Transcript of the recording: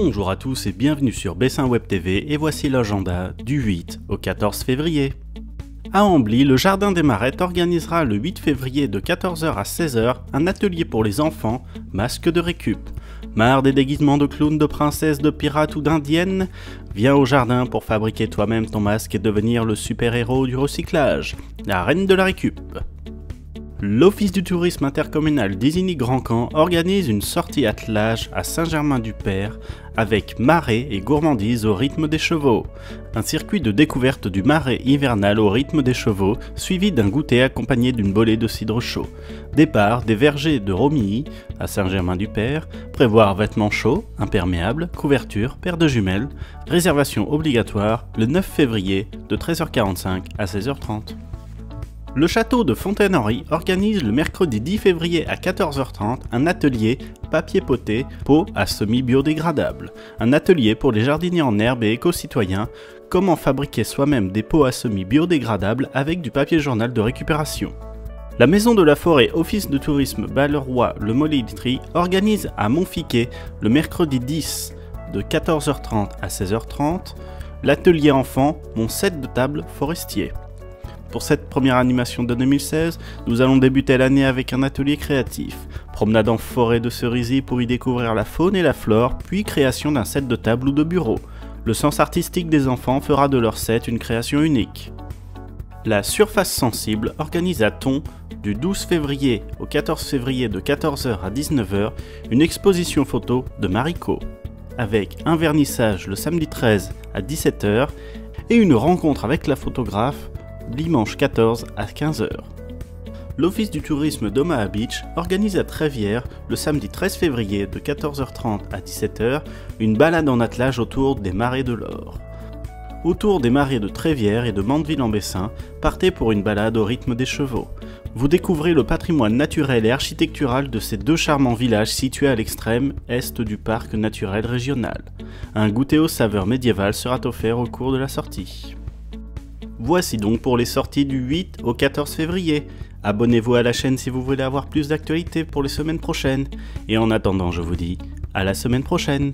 Bonjour à tous et bienvenue sur Bessin Web TV et voici l'agenda du 8 au 14 février. À Ambly, le Jardin des Marettes organisera le 8 février de 14h à 16h un atelier pour les enfants, masque de récup. Marre des déguisements de clowns, de princesses, de pirates ou d'indiennes? Viens au jardin pour fabriquer toi-même ton masque et devenir le super-héros du recyclage, la reine de la récup. L'Office du tourisme intercommunal d'Isigny-Grand-Camp organise une sortie attelage à Saint-Germain-du-Père avec marée et gourmandise au rythme des chevaux. Un circuit de découverte du marais hivernal au rythme des chevaux, suivi d'un goûter accompagné d'une bolée de cidre chaud. Départ des vergers de Romilly à Saint-Germain-du-Père, prévoir vêtements chauds, imperméables, couverture, paire de jumelles, réservation obligatoire le 9 février de 13h45 à 16h30. Le château de Fontaine-Henri organise le mercredi 10 février à 14h30 un atelier papier poté, pot à semi-biodégradable. Un atelier pour les jardiniers en herbe et éco-citoyens, comment fabriquer soi-même des pots à semi-biodégradables avec du papier journal de récupération. La Maison de la Forêt Office de tourisme Balleroy-Le Molitry organise à Montfiquet le mercredi 10 de 14h30 à 16h30 l'atelier enfant Mon set de table forestier. Pour cette première animation de 2016, nous allons débuter l'année avec un atelier créatif. Promenade en forêt de cerisier pour y découvrir la faune et la flore, puis création d'un set de table ou de bureau. Le sens artistique des enfants fera de leur set une création unique. La Surface Sensible organise à Thon, du 12 février au 14 février de 14h à 19h, une exposition photo de Mariko, avec un vernissage le samedi 13 à 17h et une rencontre avec la photographe dimanche 14 à 15h. L'Office du tourisme d'Omaha Beach organise à Trévière le samedi 13 février de 14h30 à 17h une balade en attelage autour des marais de l'Or. Autour des marais de Trévière et de Mandeville-en-Bessin, partez pour une balade au rythme des chevaux. Vous découvrez le patrimoine naturel et architectural de ces deux charmants villages situés à l'extrême est du parc naturel régional. Un goûter aux saveurs médiévales sera offert au cours de la sortie. Voici donc pour les sorties du 8 au 14 février. Abonnez-vous à la chaîne si vous voulez avoir plus d'actualités pour les semaines prochaines. Et en attendant, je vous dis à la semaine prochaine.